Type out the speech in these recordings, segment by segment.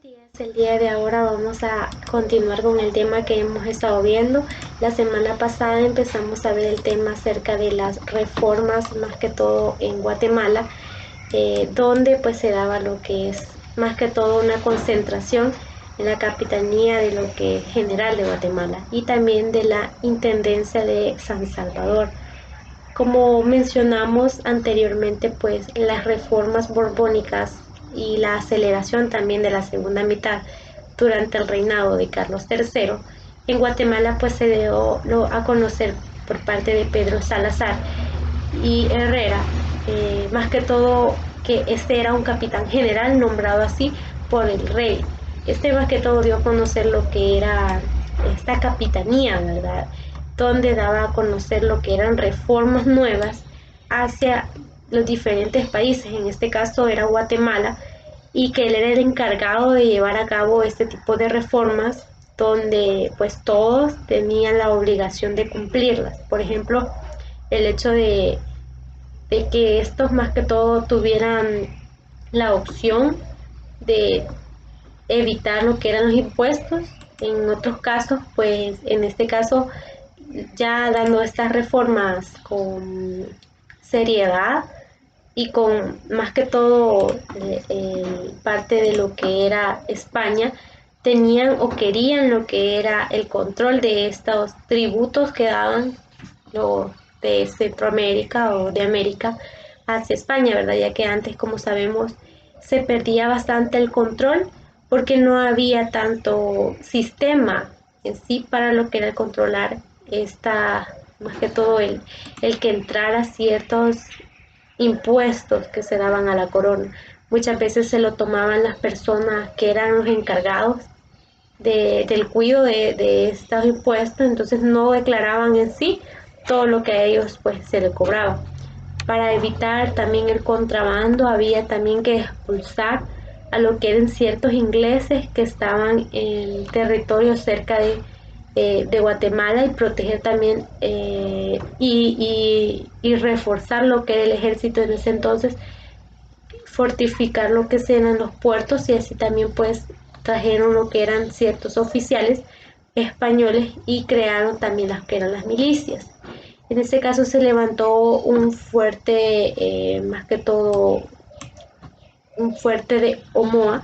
días, el día de ahora vamos a continuar con el tema que hemos estado viendo. La semana pasada empezamos a ver el tema acerca de las reformas, más que todo en Guatemala, donde pues se daba lo que es más que todo una concentración en la capitanía de lo que es general de Guatemala y también de la Intendencia de San Salvador. Como mencionamos anteriormente, pues las reformas borbónicas y la aceleración también de la segunda mitad durante el reinado de Carlos III, en Guatemala pues se dio a conocer por parte de Pedro Salazar y Herrera, más que todo que este era un capitán general nombrado así por el rey. Este más que todo dio a conocer lo que era esta capitanía, ¿verdad? Donde daba a conocer lo que eran reformas nuevas hacia los diferentes países, en este caso era Guatemala, y que él era el encargado de llevar a cabo este tipo de reformas donde pues todos tenían la obligación de cumplirlas. Por ejemplo, el hecho de que estos más que todo tuvieran la opción de evitar lo que eran los impuestos. En otros casos, pues en este caso, ya dando estas reformas con seriedad y con más que todo parte de lo que era España, tenían o querían lo que era el control de estos tributos que daban los de Centroamérica o de América hacia España, ¿verdad? Ya que antes, como sabemos, se perdía bastante el control porque no había tanto sistema en sí para lo que era controlar esta, más que todo el que entrara ciertos impuestos que se daban a la corona. Muchas veces se lo tomaban las personas que eran los encargados del cuidado de estos impuestos, entonces no declaraban en sí todo lo que a ellos pues se les cobraba. Para evitar también el contrabando había también que expulsar a lo que eran ciertos ingleses que estaban en territorio cerca de Guatemala y proteger también y reforzar lo que era el ejército en ese entonces, fortificar lo que eran los puertos y así también pues trajeron lo que eran ciertos oficiales españoles y crearon también las que eran las milicias. En este caso se levantó un fuerte, más que todo, un fuerte de Omoa,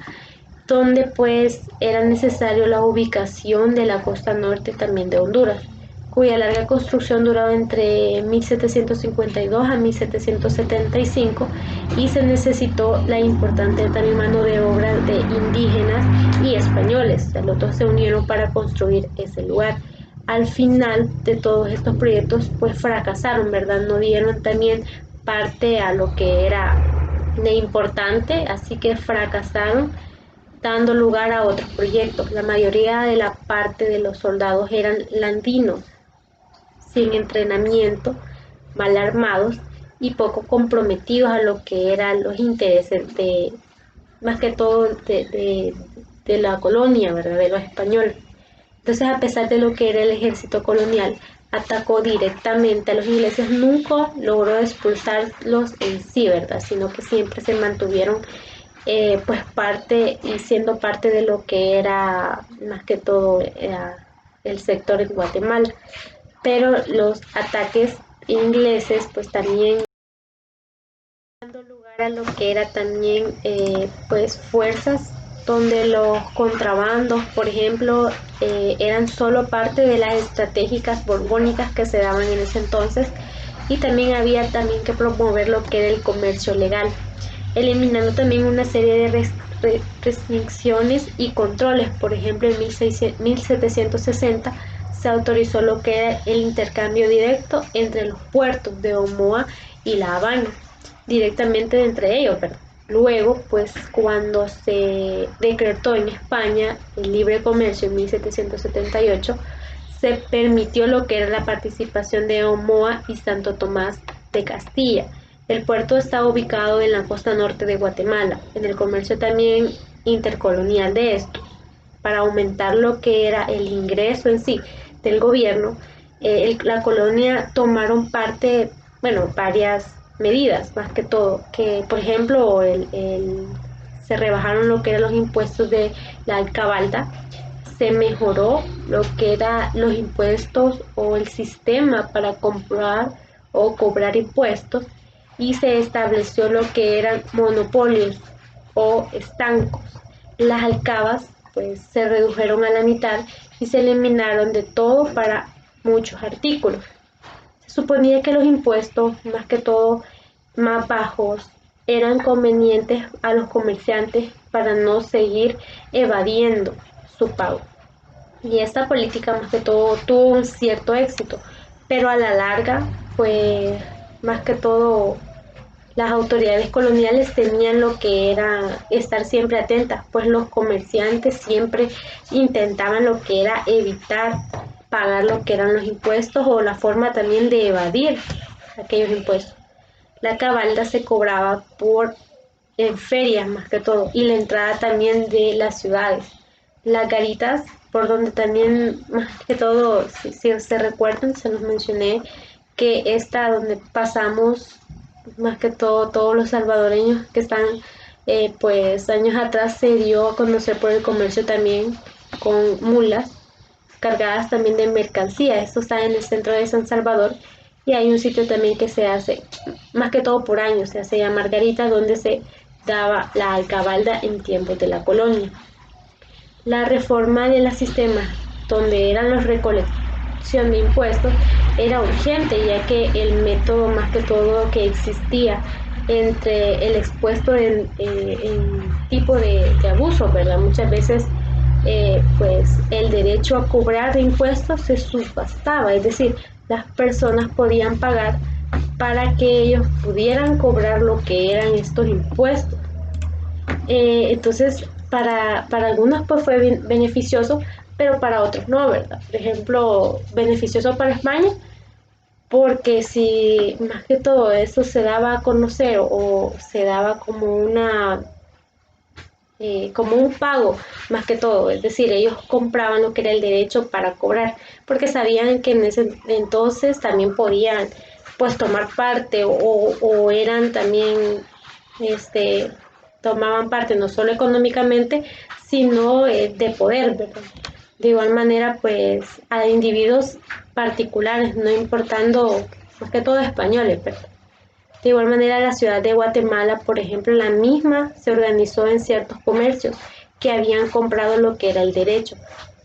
donde pues era necesario la ubicación de la costa norte también de Honduras, cuya larga construcción duraba entre 1752 a 1775 y se necesitó la importante también mano de obra de indígenas y españoles. Los dos se unieron para construir ese lugar. Al final de todos estos proyectos pues fracasaron, ¿verdad? No dieron también parte a lo que era de importante, así que fracasaron dando lugar a otros proyectos. La mayoría de la parte de los soldados eran landinos, sin entrenamiento, mal armados y poco comprometidos a lo que eran los intereses de, más que todo, de la colonia, ¿verdad? De los españoles. Entonces, a pesar de lo que era el ejército colonial, atacó directamente a los ingleses, nunca logró expulsarlos en sí, ¿verdad? Sino que siempre se mantuvieron pues parte y siendo parte de lo que era más que todo el sector en Guatemala. Pero los ataques ingleses pues también dando lugar a lo que era también pues fuerzas donde los contrabandos, por ejemplo, eran solo parte de las estratégicas borbónicas que se daban en ese entonces y también había también que promover lo que era el comercio legal, eliminando también una serie de restricciones y controles. Por ejemplo, en 1760 se autorizó lo que era el intercambio directo entre los puertos de Omoa y La Habana, directamente entre ellos, ¿verdad? Luego, pues cuando se decretó en España el libre comercio en 1778, se permitió lo que era la participación de Omoa y Santo Tomás de Castilla. El puerto está ubicado en la costa norte de Guatemala, en el comercio también intercolonial de esto, para aumentar lo que era el ingreso en sí del gobierno. La colonia tomaron parte, bueno, varias medidas, más que todo, que por ejemplo se rebajaron lo que eran los impuestos de la alcabalda, se mejoró lo que eran los impuestos o el sistema para comprar o cobrar impuestos, y se estableció lo que eran monopolios o estancos. Las alcabas pues se redujeron a la mitad y se eliminaron de todo para muchos artículos. Se suponía que los impuestos, más que todo más bajos, eran convenientes a los comerciantes para no seguir evadiendo su pago. Y esta política más que todo tuvo un cierto éxito, pero a la larga, pues más que todo las autoridades coloniales tenían lo que era estar siempre atentas, pues los comerciantes siempre intentaban lo que era evitar pagar lo que eran los impuestos o la forma también de evadir aquellos impuestos. La cabalda se cobraba por en ferias más que todo, y la entrada también de las ciudades. Las garitas, por donde también más que todo, si se recuerdan, se los mencioné, que esta donde pasamos más que todo todos los salvadoreños que están pues años atrás, se dio a conocer por el comercio también con mulas cargadas también de mercancía. Esto está en el centro de San Salvador, y hay un sitio también que se hace más que todo por años, se hace llamar Margarita, donde se daba la alcabalda en tiempos de la colonia. La reforma del sistema, donde eran los recolección de impuestos, era urgente, ya que el método más que todo que existía entre el expuesto en tipo de abuso, ¿verdad? Muchas veces pues el derecho a cobrar impuestos se subastaba, es decir, las personas podían pagar para que ellos pudieran cobrar lo que eran estos impuestos. Entonces, para algunos pues fue beneficioso, pero para otros no, ¿verdad? Por ejemplo, beneficioso para España, porque si más que todo eso se daba a conocer o se daba como un pago, más que todo, es decir, ellos compraban lo que era el derecho para cobrar, porque sabían que en ese entonces también podían pues tomar parte o eran también tomaban parte no solo económicamente, sino de poder, ¿verdad? De igual manera, pues a individuos particulares, no importando más que todo españoles, ¿verdad? De igual manera, la ciudad de Guatemala, por ejemplo, la misma se organizó en ciertos comercios que habían comprado lo que era el derecho.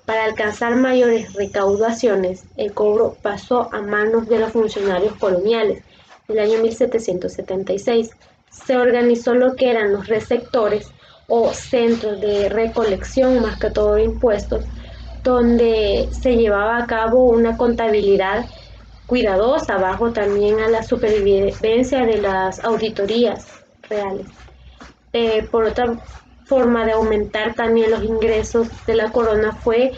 Para alcanzar mayores recaudaciones, el cobro pasó a manos de los funcionarios coloniales. En el año 1776 se organizó lo que eran los receptores o centros de recolección, más que todo de impuestos, donde se llevaba a cabo una contabilidad cuidadosa bajo también a la supervivencia de las auditorías reales. Por otra forma de aumentar también los ingresos de la corona fue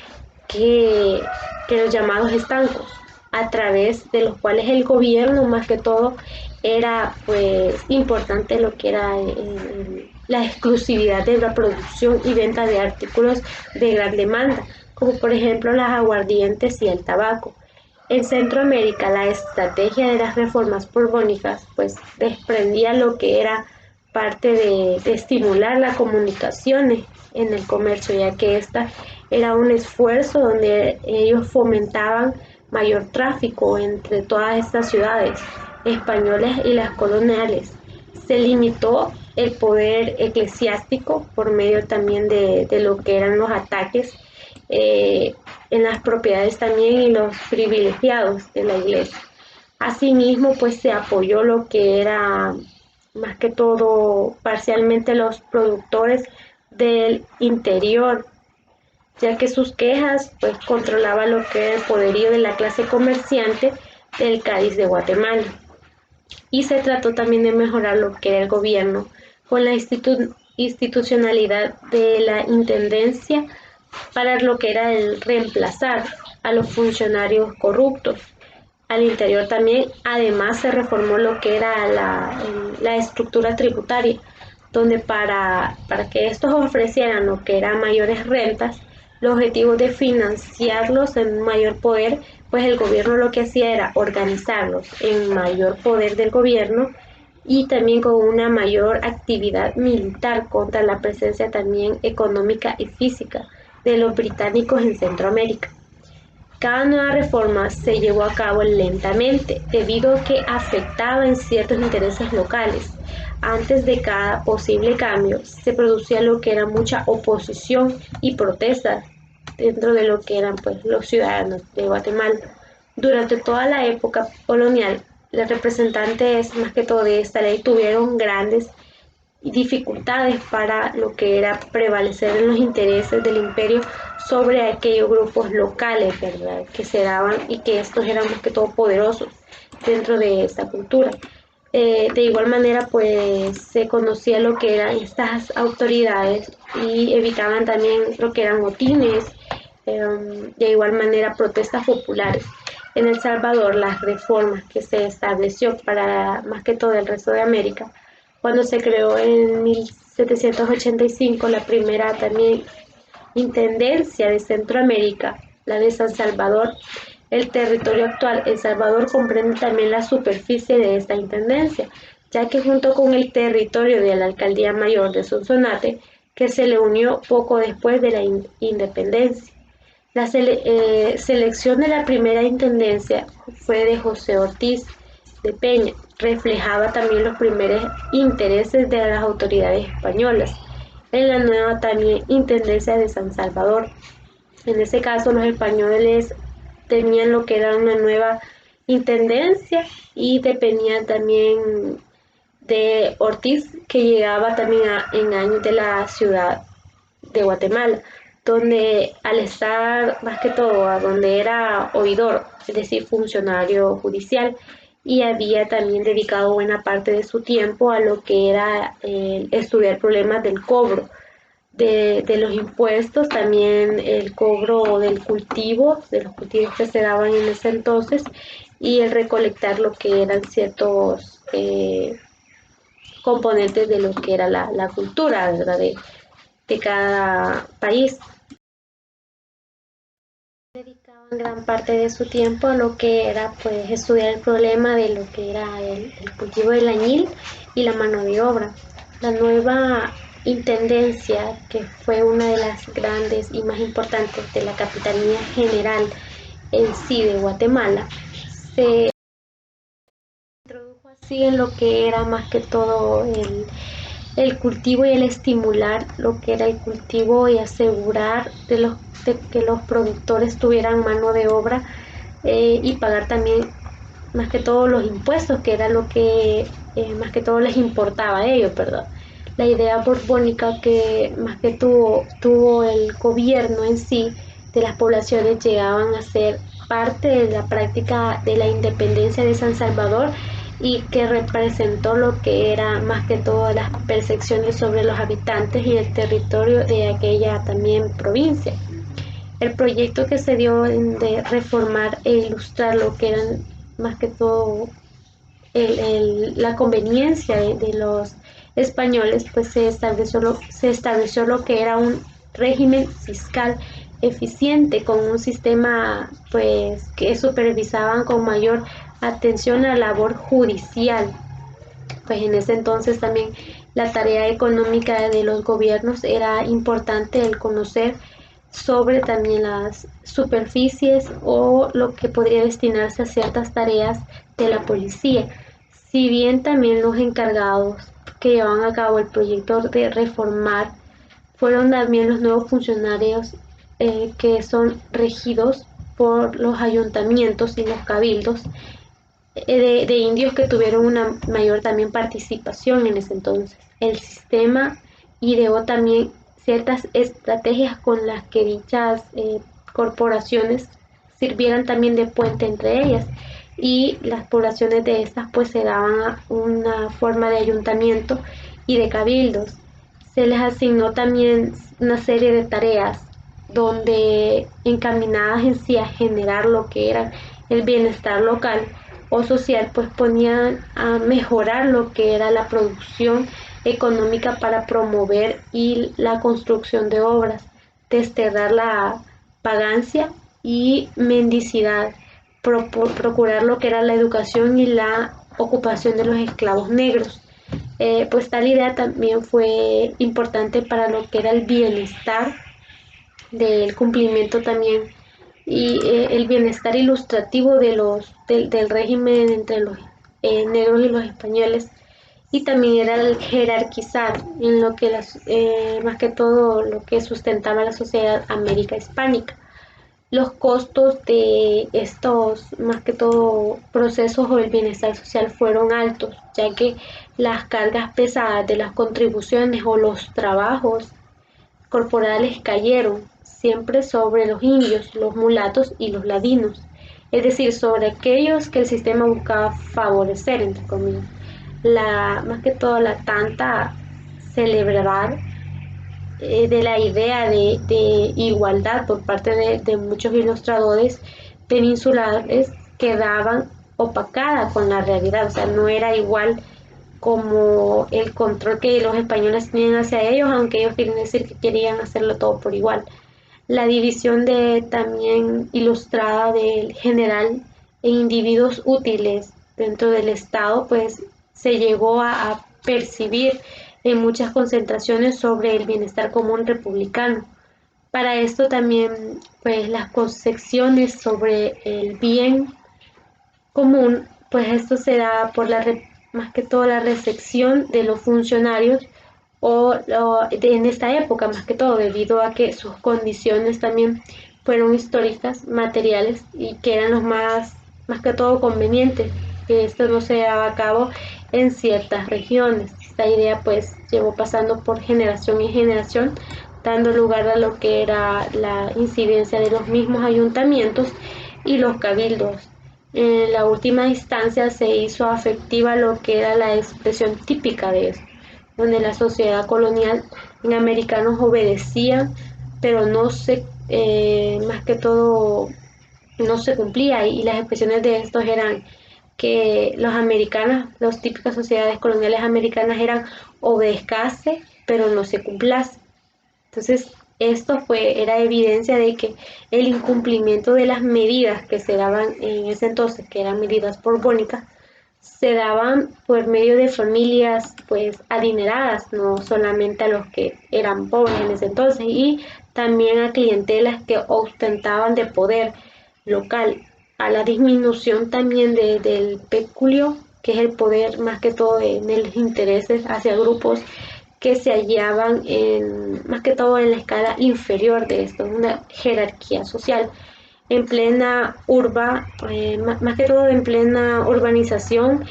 que los llamados estancos, a través de los cuales el gobierno más que todo era pues importante lo que era la exclusividad de la producción y venta de artículos de gran demanda, como por ejemplo las aguardientes y el tabaco. En Centroamérica, la estrategia de las reformas borbónicas pues desprendía lo que era parte de estimular las comunicaciones en el comercio, ya que esta era un esfuerzo donde ellos fomentaban mayor tráfico entre todas estas ciudades españolas y las coloniales. Se limitó el poder eclesiástico por medio también de lo que eran los ataques en las propiedades también y los privilegiados de la iglesia. Asimismo, pues se apoyó lo que era más que todo parcialmente los productores del interior, ya que sus quejas pues controlaba lo que era el poderío de la clase comerciante del Cádiz de Guatemala. Y se trató también de mejorar lo que era el gobierno con la institucionalidad de la intendencia para lo que era el reemplazar a los funcionarios corruptos. Al interior también, además, se reformó lo que era la estructura tributaria, donde para que estos ofrecieran lo que eran mayores rentas, los objetivos de financiarlos en mayor poder, pues el gobierno lo que hacía era organizarlos en mayor poder del gobierno y también con una mayor actividad militar contra la presencia también económica y física de los británicos en Centroamérica. Cada nueva reforma se llevó a cabo lentamente debido a que afectaba en ciertos intereses locales. Antes de cada posible cambio se producía lo que era mucha oposición y protesta dentro de lo que eran pues los ciudadanos de Guatemala. Durante toda la época colonial, los representantes más que todo de esta ley tuvieron grandes dificultades para lo que era prevalecer en los intereses del imperio sobre aquellos grupos locales, ¿verdad? Que se daban y que estos eran más que todo poderosos dentro de esta cultura. De igual manera, pues se conocía lo que eran estas autoridades y evitaban también lo que eran motines, de igual manera protestas populares. En El Salvador, las reformas que se estableció para más que todo el resto de América, cuando se creó en 1785 la primera también Intendencia de Centroamérica, la de San Salvador. El territorio actual, El Salvador, comprende también la superficie de esta intendencia, ya que junto con el territorio de la Alcaldía Mayor de Sonsonate, que se le unió poco después de la independencia. La selección de la primera intendencia fue de José Ortiz de Peña, reflejaba también los primeros intereses de las autoridades españolas en la nueva también intendencia de San Salvador. En ese caso, los españoles tenían lo que era una nueva intendencia y dependían también de Ortiz, que llegaba también en años de la ciudad de Guatemala, donde al estar más que todo a donde era oidor, es decir, funcionario judicial, y había también dedicado buena parte de su tiempo a lo que era estudiar problemas del cobro de los impuestos, también el cobro del cultivo, de los cultivos que se daban en ese entonces, y el recolectar lo que eran ciertos componentes de lo que era la cultura, ¿verdad? De cada país. Dedicaban gran parte de su tiempo a lo que era pues estudiar el problema de lo que era el cultivo del añil y la mano de obra. La nueva intendencia, que fue una de las grandes y más importantes de la Capitanía General en sí de Guatemala, se introdujo así en lo que era más que todo el cultivo y el estimular lo que era el cultivo y asegurar de que los productores tuvieran mano de obra, y pagar también más que todo los impuestos, que era lo que más que todo les importaba a ellos, perdón. La idea borbónica que más que tuvo el gobierno en sí de las poblaciones llegaban a ser parte de la práctica de la independencia de San Salvador, y que representó lo que era más que todo las percepciones sobre los habitantes y el territorio de aquella también provincia. El proyecto que se dio de reformar e ilustrar lo que eran más que todo la conveniencia de los españoles, pues se estableció lo que era un régimen fiscal eficiente, con un sistema pues que supervisaban con mayor atención a la labor judicial. Pues en ese entonces también la tarea económica de los gobiernos era importante el conocer sobre también las superficies o lo que podría destinarse a ciertas tareas de la policía. Si bien también los encargados que llevaban a cabo el proyecto de reformar fueron también los nuevos funcionarios, que son regidos por los ayuntamientos y los cabildos, de indios, que tuvieron una mayor también participación en ese entonces. El sistema ideó también ciertas estrategias con las que dichas corporaciones sirvieran también de puente entre ellas, y las poblaciones de estas pues se daban a una forma de ayuntamiento y de cabildos. Se les asignó también una serie de tareas donde encaminadas en sí a generar lo que era el bienestar local o social, pues ponían a mejorar lo que era la producción económica para promover y la construcción de obras, desterrar la vagancia y mendicidad, procurar lo que era la educación y la ocupación de los esclavos negros. Pues tal idea también fue importante para lo que era el bienestar del cumplimiento también y el bienestar ilustrativo del régimen entre los negros y los españoles, y también era el jerarquizar en lo que más que todo lo que sustentaba la sociedad américa hispánica. Los costos de estos, más que todo, procesos o el bienestar social fueron altos, ya que las cargas pesadas de las contribuciones o los trabajos corporales cayeron siempre sobre los indios, los mulatos y los ladinos, es decir, sobre aquellos que el sistema buscaba favorecer, entre comillas. Más que todo la tanta celebrar de la idea de igualdad por parte de muchos ilustradores peninsulares quedaban opacada con la realidad, o sea, no era igual como el control que los españoles tenían hacia ellos, aunque ellos quieren decir que querían hacerlo todo por igual. La división también ilustrada del general en individuos útiles dentro del Estado, pues se llegó a percibir en muchas concentraciones sobre el bienestar común republicano. Para esto también, pues las concepciones sobre el bien común, pues esto se da por más que todo la recepción de los funcionarios en esta época, más que todo, debido a que sus condiciones también fueron históricas, materiales, y que eran los más que todo convenientes, que esto no se daba a cabo en ciertas regiones. Esta idea pues llevó pasando por generación en generación, dando lugar a lo que era la incidencia de los mismos ayuntamientos y los cabildos. En la última instancia se hizo afectiva lo que era la expresión típica de eso, donde la sociedad colonial en americanos obedecía, pero más que todo, no se cumplía, y las expresiones de estos eran que los americanos, las típicas sociedades coloniales americanas eran obedezcase, pero no se cumplase. Entonces, era evidencia de que el incumplimiento de las medidas que se daban en ese entonces, que eran medidas borbónicas, se daban por medio de familias pues adineradas, no solamente a los que eran pobres en ese entonces, y también a clientelas que ostentaban de poder local, a la disminución también del peculio, que es el poder más que todo en los intereses hacia grupos que se hallaban más que todo en la escala inferior de esto, una jerarquía social en plena más que todo en plena urbanización.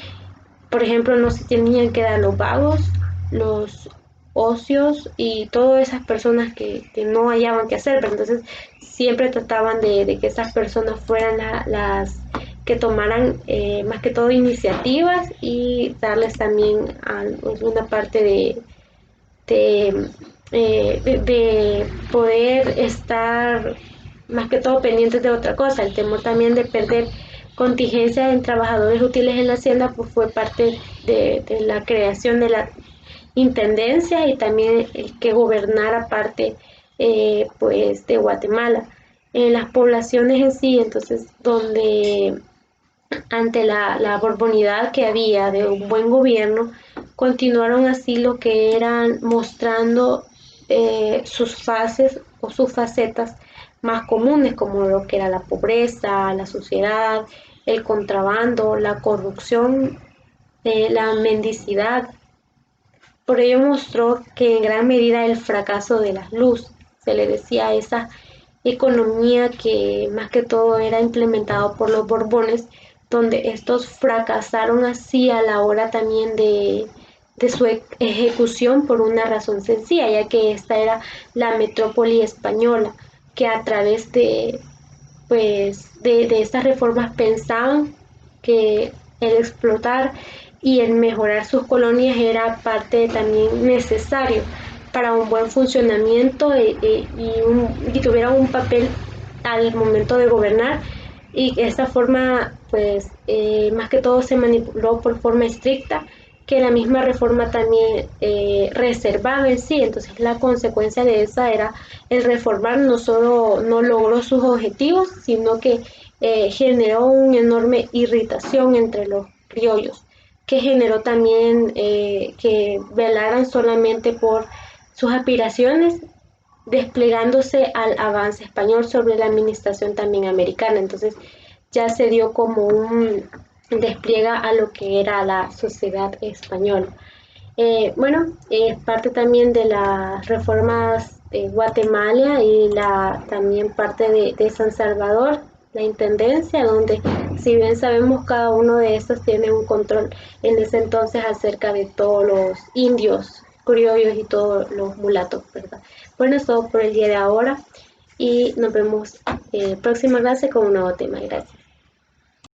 Por ejemplo, no se tenían que dar los vagos, los ocios y todas esas personas que no hallaban qué hacer, pero entonces siempre trataban de que esas personas fueran las que tomaran más que todo iniciativas, y darles también una parte de poder estar más que todo pendientes de otra cosa. El temor también de perder contingencia en trabajadores útiles en la hacienda pues fue parte de la creación de la intendencia, y también el que gobernara parte pues de Guatemala. En las poblaciones en sí, entonces, donde ante la borbonidad que había de un buen gobierno, continuaron así lo que eran mostrando sus fases o sus facetas más comunes, como lo que era la pobreza, la suciedad, el contrabando, la corrupción, la mendicidad. Por ello mostró que en gran medida el fracaso de la luz, se le decía a esa economía que más que todo era implementado por los Borbones, donde estos fracasaron así a la hora también de su ejecución por una razón sencilla, ya que esta era la metrópoli española, que a través de estas reformas pensaban que el explotar y el mejorar sus colonias era parte también necesario para un buen funcionamiento, y tuvieran un papel al momento de gobernar, y de esta forma pues más que todo se manipuló por forma estricta, que la misma reforma también reservaba en sí. Entonces la consecuencia de esa era el reformar no solo no logró sus objetivos, sino que generó una enorme irritación entre los criollos. que generó también que velaran solamente por sus aspiraciones, desplegándose al avance español sobre la administración también americana. Entonces ya se dio como un despliega a lo que era la sociedad española. Bueno, es parte también de las reformas de Guatemala y también parte de San Salvador, la intendencia, donde si bien sabemos cada uno de estos tiene un control en ese entonces acerca de todos los indios, criollos y todos los mulatos, ¿verdad? Bueno, es todo por el día de ahora y nos vemos próxima clase con un nuevo tema. Gracias.